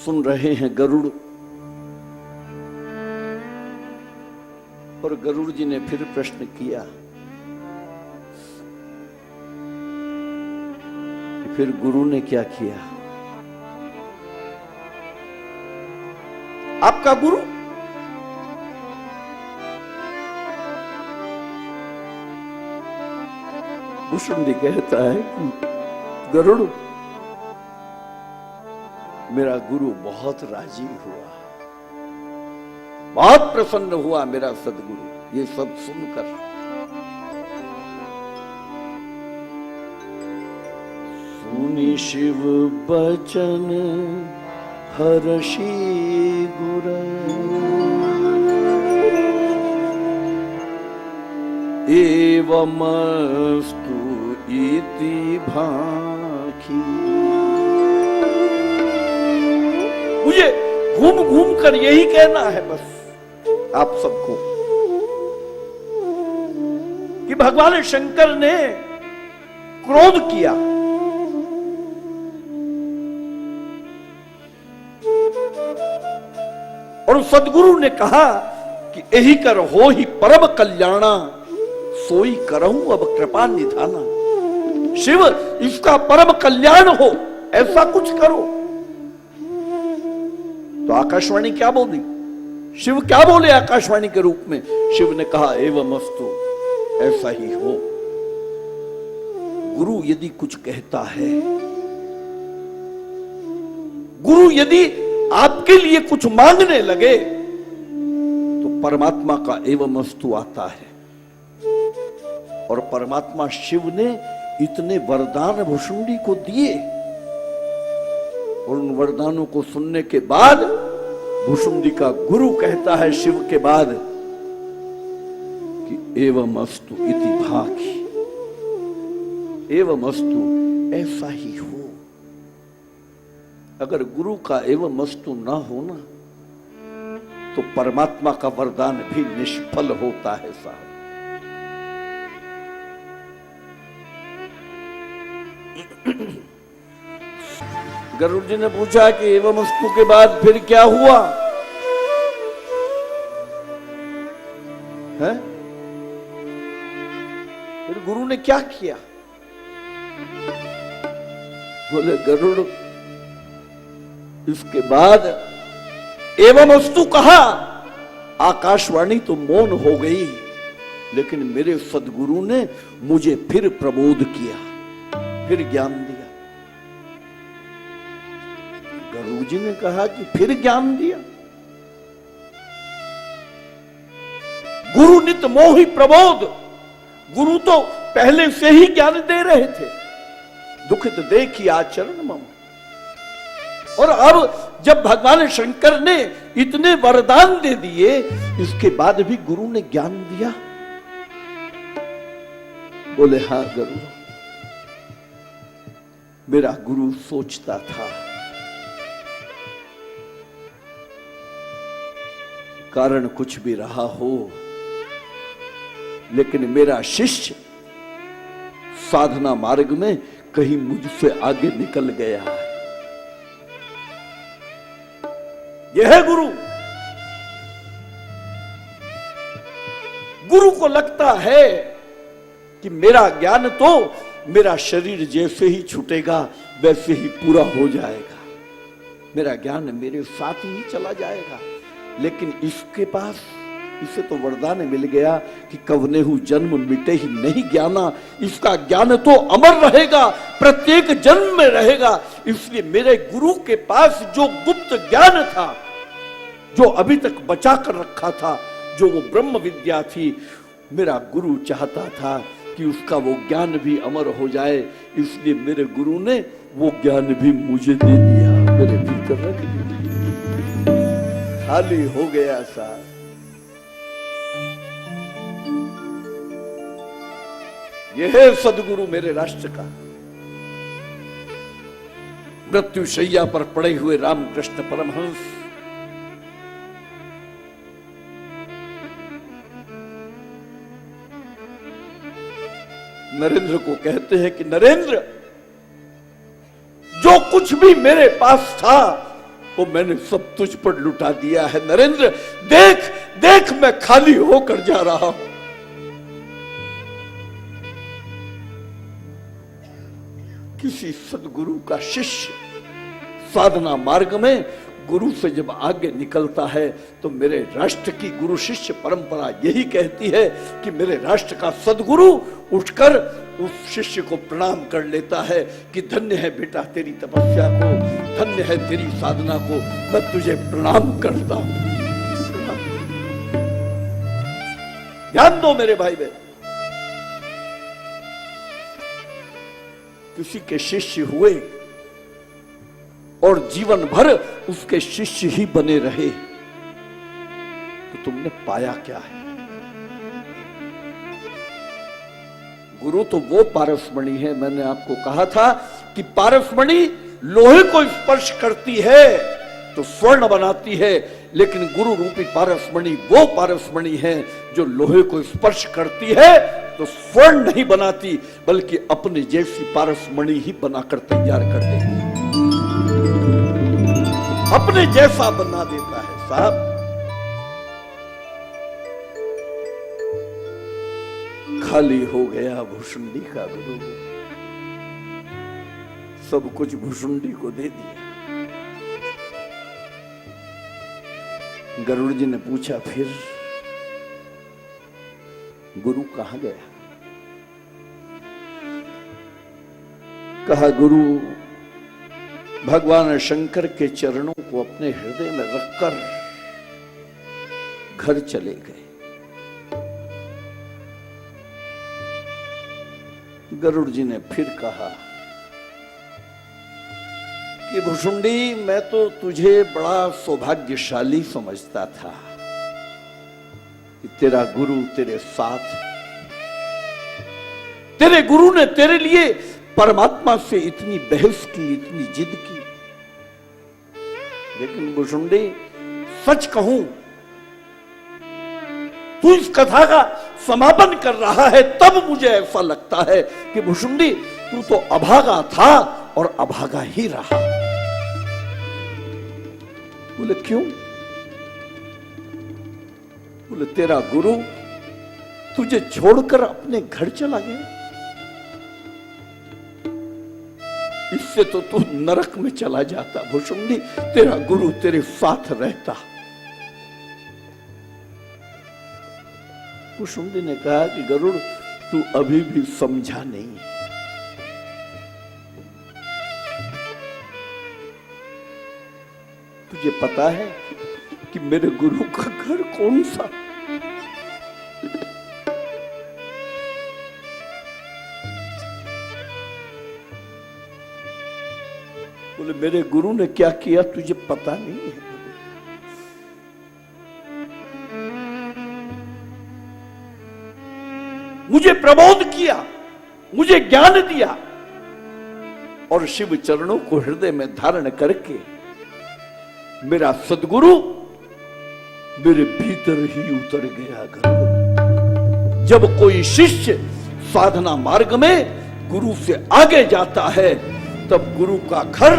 सुन रहे हैं गरुड़, और गरुड़ जी ने फिर प्रश्न किया कि फिर गुरु ने क्या किया? आपका गुरु भुषुंडी कहता है कि गरुड़, मेरा गुरु बहुत राजी हुआ, बहुत प्रसन्न हुआ मेरा सदगुरु ये सब सुनकर। सुनी शिव बचन हर्षि गुर, एवमस्तु इति भाखी। मुझे घूम घूम कर यही कहना है बस आप सबको कि भगवान शंकर ने क्रोध किया, और सदगुरु ने कहा कि यही कर हो ही परम कल्याणा, सोई करहूं अब कृपा निधाना। शिव, इसका परम कल्याण हो ऐसा कुछ करो। तो आकाशवाणी क्या बोली? शिव क्या बोले आकाशवाणी के रूप में? शिव ने कहा एवमस्तु, ऐसा ही हो। गुरु यदि कुछ कहता है, गुरु यदि आपके लिए कुछ मांगने लगे, तो परमात्मा का एवमस्तु आता है। और परमात्मा शिव ने इतने वरदान भुषुंडी को दिए, और उन वरदानों को सुनने के बाद भुषुंडी का गुरु कहता है शिव के बाद कि एवमस्तु इति भाखी, एवमस्तु ऐसा ही हो। अगर गुरु का एवमस्तु ना होना तो परमात्मा का वरदान भी निष्फल होता है साहब। गरुड़ जी ने पूछा कि एवमस्तु के बाद फिर क्या हुआ है? फिर गुरु ने क्या किया? बोले गरुड़, इसके बाद एवमस्तु कहा, आकाशवाणी तो मौन हो गई, लेकिन मेरे सदगुरु ने मुझे फिर प्रबोध किया, फिर ज्ञान दिया। गुरु जी ने कहा कि फिर ज्ञान दिया। गुरु नित मोहि प्रबोध, गुरु तो पहले से ही ज्ञान दे रहे थे। दुखित देखी आचरण मम। और अब जब भगवान शंकर ने इतने वरदान दे दिए, इसके बाद भी गुरु ने ज्ञान दिया। बोले हाँ गुरु, मेरा गुरु सोचता था कारण कुछ भी रहा हो, लेकिन मेरा शिष्य साधना मार्ग में कहीं मुझसे आगे निकल गया है। यह है गुरु। गुरु को लगता है कि मेरा ज्ञान तो मेरा शरीर जैसे ही छूटेगा वैसे ही पूरा हो जाएगा, मेरा ज्ञान मेरे साथ ही चला जाएगा। लेकिन इसके पास, इसे तो वरदान मिल गया कि कवनेहु जन्म मिटे ही नहीं ज्ञाना। इसका ज्ञान तो अमर रहेगा, प्रत्येक जन्म में रहेगा। इसलिए मेरे गुरु के पास जो गुप्त ज्ञान था, जो अभी तक बचा कर रखा था, जो वो ब्रह्म विद्या थी, मेरा गुरु चाहता था कि उसका वो ज्ञान भी अमर हो जाए। इसलिए मेरे गुरु ने वो ज्ञान भी मुझे दे दिया, मेरे भीतर रख दिया, खाली हो गया साहब। यह है सदगुरु मेरे राष्ट्र का। मृत्यु शैया पर पड़े हुए रामकृष्ण परमहंस, नरेंद्र को कहते हैं कि नरेंद्र, जो कुछ भी मेरे पास था वो मैंने सब तुझ पर लुटा दिया है। नरेंद्र देख देख, मैं खाली होकर जा रहा हूं। किसी सदगुरु का शिष्य साधना मार्ग में गुरु से जब आगे निकलता है तो मेरे राष्ट्र की गुरु शिष्य परंपरा यही कहती है कि मेरे राष्ट्र का सदगुरु उठकर उस शिष्य को प्रणाम कर लेता है कि धन्य है बेटा तेरी तपस्या को, धन्य है तेरी साधना को, मैं तुझे प्रणाम करता हूं। ध्यान दो मेरे भाई बहन, किसी के शिष्य हुए और जीवन भर उसके शिष्य ही बने रहे तो तुमने पाया क्या है? गुरु तो वो पारसमणि है, मैंने आपको कहा था कि पारसमणि लोहे को स्पर्श करती है तो स्वर्ण बनाती है, लेकिन गुरु रूपी पारसमणि वो पारसमणि है जो लोहे को स्पर्श करती है तो स्वर्ण नहीं बनाती, बल्कि अपने जैसी पारसमणि ही बनाकर तैयार कर देती है, अपने जैसा बना देता है। साहब खाली हो गया भुषुंडी का गुरु, सब कुछ भुषुंडी को दे दिया। गरुड़ जी ने पूछा फिर गुरु कहां गया? कहा गुरु भगवान शंकर के चरणों को अपने हृदय में रखकर घर चले गए। गरुड़ जी ने फिर कहा कि भुषुंडी, मैं तो तुझे बड़ा सौभाग्यशाली समझता था कि तेरा गुरु तेरे साथ, तेरे गुरु ने तेरे लिए परमात्मा से इतनी बहस की, इतनी जिद की। लेकिन भुषुंडी सच कहूं, तू इस कथा का समापन कर रहा है तब मुझे ऐसा लगता है कि भुषुंडी तू तो अभागा था और अभागा ही रहा। बोले क्यों? बोले तेरा गुरु तुझे छोड़कर अपने घर चला गया, इससे तो तू नरक में चला जाता। भुषुंडी तेरा गुरु तेरे साथ रहता। भुषुंडी ने कहा कि गरुड़ तू अभी भी समझा नहीं। तुझे पता है कि मेरे गुरु का घर कौन सा? बोले मेरे गुरु ने क्या किया तुझे पता नहीं है? मुझे प्रबोध किया, मुझे ज्ञान दिया और शिव चरणों को हृदय में धारण करके मेरा सदगुरु मेरे भीतर ही उतर गया। घर जब कोई शिष्य साधना मार्ग में गुरु से आगे जाता है तब गुरु का घर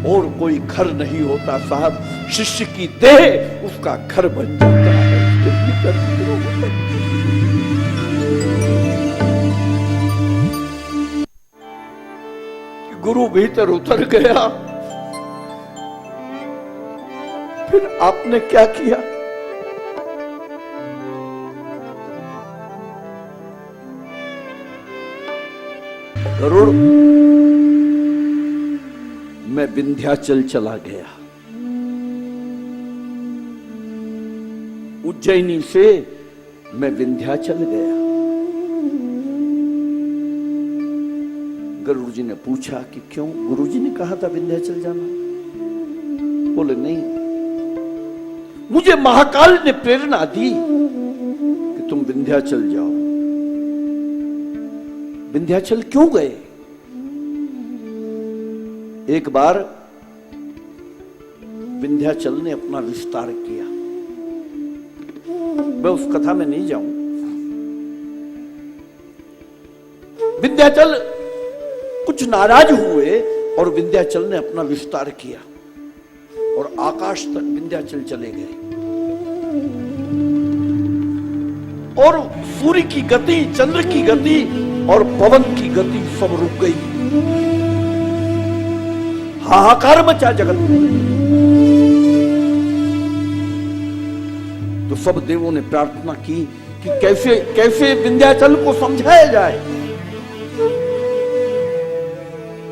और कोई घर नहीं होता साहब, शिष्य की देह उसका घर बन जाता है। गुरु भीतर उतर गया, फिर आपने क्या किया? गरुड़ मैं विंध्याचल चला गया। उज्जैनी से मैं विंध्याचल गया। गरुड़ जी ने पूछा कि क्यों? गुरु जी ने कहा था विंध्याचल जाना। बोले नहीं, मुझे महाकाल ने प्रेरणा दी कि तुम विंध्याचल जाओ। विंध्याचल क्यों गए? एक बार विंध्याचल ने अपना विस्तार किया, मैं उस कथा में नहीं जाऊं। विंध्याचल कुछ नाराज हुए और विंध्याचल ने अपना विस्तार किया। और आकाश तक विंध्याचल चले गए और सूर्य की गति, चंद्र की गति और पवन की गति सब रुक गई। हाहाकार मचा जगत में। तो सब देवों ने प्रार्थना की कि कैसे कैसे विंध्याचल को समझाया जाए।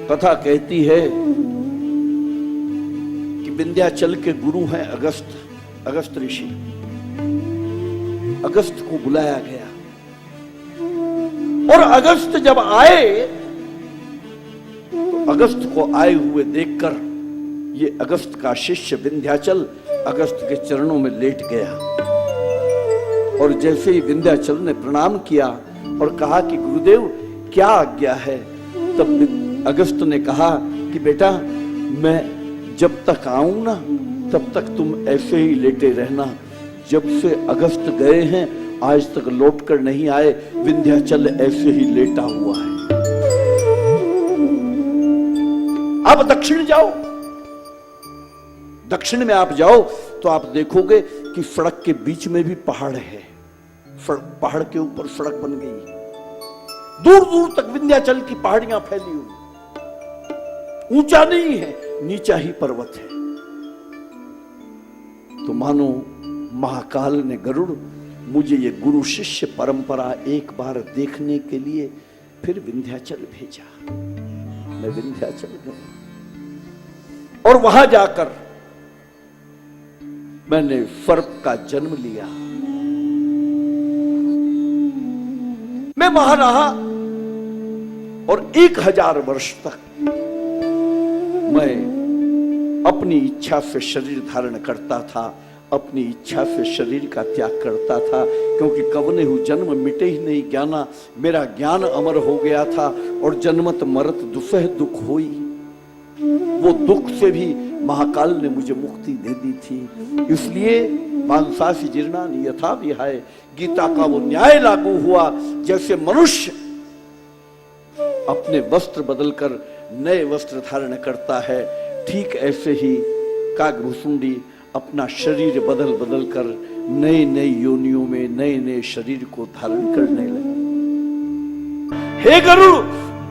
कथा कहती है कि विंध्याचल के गुरु हैं अगस्त ऋषि। अगस्त को बुलाया गया और अगस्त जब आए तो अगस्त को आए हुए देखकर ये अगस्त का शिष्य विंध्याचल अगस्त के चरणों में लेट गया। और जैसे ही विंध्याचल ने प्रणाम किया और कहा कि गुरुदेव क्या आज्ञा है, तब अगस्त ने कहा कि बेटा मैं जब तक आऊं ना तब तक तुम ऐसे ही लेटे रहना। जब से अगस्त गए हैं आज तक लौट कर नहीं आए, विंध्याचल ऐसे ही लेटा हुआ है। आप दक्षिण जाओ, दक्षिण में आप जाओ तो आप देखोगे कि सड़क के बीच में भी पहाड़ है। पहाड़ के ऊपर सड़क बन गई, दूर दूर तक विंध्याचल की पहाड़ियां फैली हुई। ऊंचा नहीं है, नीचा ही पर्वत है। तो मानो महाकाल ने गरुड़ मुझे ये गुरु शिष्य परंपरा एक बार देखने के लिए फिर विंध्याचल भेजा। मैं विंध्याचल गया और वहां जाकर मैंने सर्प का जन्म लिया। मैं वहां रहा और 1000 वर्ष तक मैं अपनी इच्छा से शरीर धारण करता था, अपनी इच्छा से शरीर का त्याग करता था, क्योंकि कवने हु जन्म मिटे ही नहीं ज्ञाना। मेरा ज्ञान अमर हो गया था और जन्मत मरत दुसह दुख होई। वो दुख से भी महाकाल ने मुझे मुक्ति दे दी थी। इसलिए पांसासी जीर्णानि यथा विहाय, गीता का वो न्याय लागू हुआ। जैसे मनुष्य अपने वस्त्र बदलकर नए वस्त्र धारण करता है, ठीक ऐसे ही कागभुसुंडी अपना शरीर बदल बदल कर नई नई योनियों में नए नए शरीर को धारण करने लगे। हे गरुड़,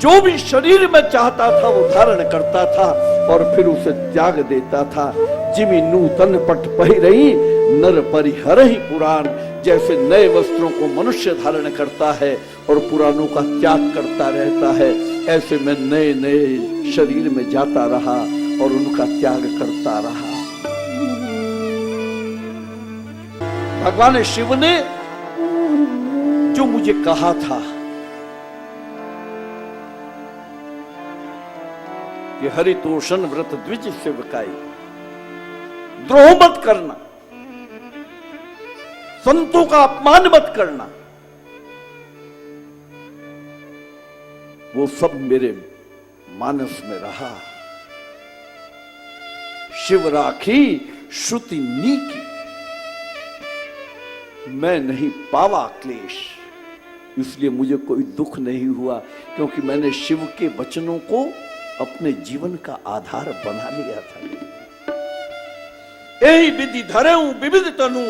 जो भी शरीर में चाहता था वो धारण करता था और फिर उसे त्याग देता था। जिमी नूतन पट पही रही नर परिहर ही पुराण। जैसे नए वस्त्रों को मनुष्य धारण करता है और पुरानों का त्याग करता रहता है, ऐसे मैं नए नए शरीर में जाता रहा और उनका त्याग करता रहा। भगवान शिव ने जो मुझे कहा था कि हरितोषण व्रत द्विज सेवकाई, द्रोह मत करना, संतों का अपमान मत करना, वो सब मेरे मानस में रहा। शिव राखी श्रुति नीकी, मैं नहीं पावा क्लेश, इसलिए मुझे कोई दुख नहीं हुआ, क्योंकि मैंने शिव के वचनों को अपने जीवन का आधार बना लिया था। यही विधि धरेऊ विविध तनु,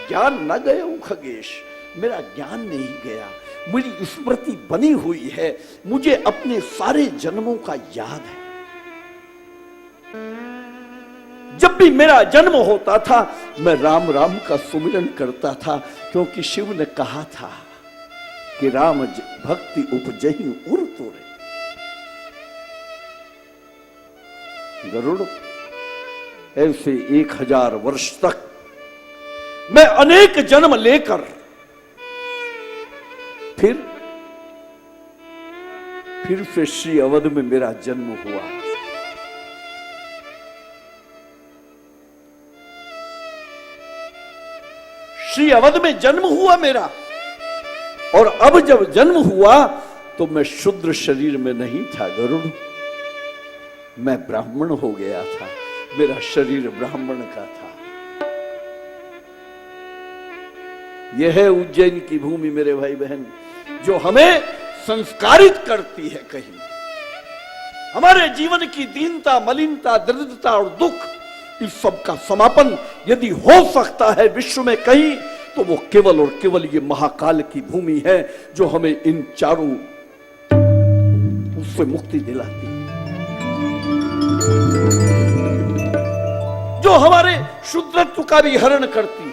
ज्ञान न गए खगेश। मेरा ज्ञान नहीं गया, मेरी स्मृति बनी हुई है, मुझे अपने सारे जन्मों का याद है। जब भी मेरा जन्म होता था मैं राम राम का सुमिरन करता था, क्योंकि शिव ने कहा था कि राम भक्ति उपजहि उर तोरे। गरुड़, ऐसे 1000 वर्ष तक मैं अनेक जन्म लेकर फिर से श्री अवध में मेरा जन्म हुआ। श्री अवध में जन्म हुआ मेरा, और अब जब जन्म हुआ तो मैं शूद्र शरीर में नहीं था गरुड़, मैं ब्राह्मण हो गया था। मेरा शरीर ब्राह्मण का था। यह है उज्जैन की भूमि मेरे भाई बहन, जो हमें संस्कारित करती है। कहीं हमारे जीवन की दीनता, मलिनता, दरिद्रता और दुख, इस सब का समापन यदि हो सकता है विश्व में कहीं, तो वो केवल और केवल ये महाकाल की भूमि है जो हमें इन चारों उससे मुक्ति दिलाती है, जो हमारे शुद्धत्व का भी हरण करती है।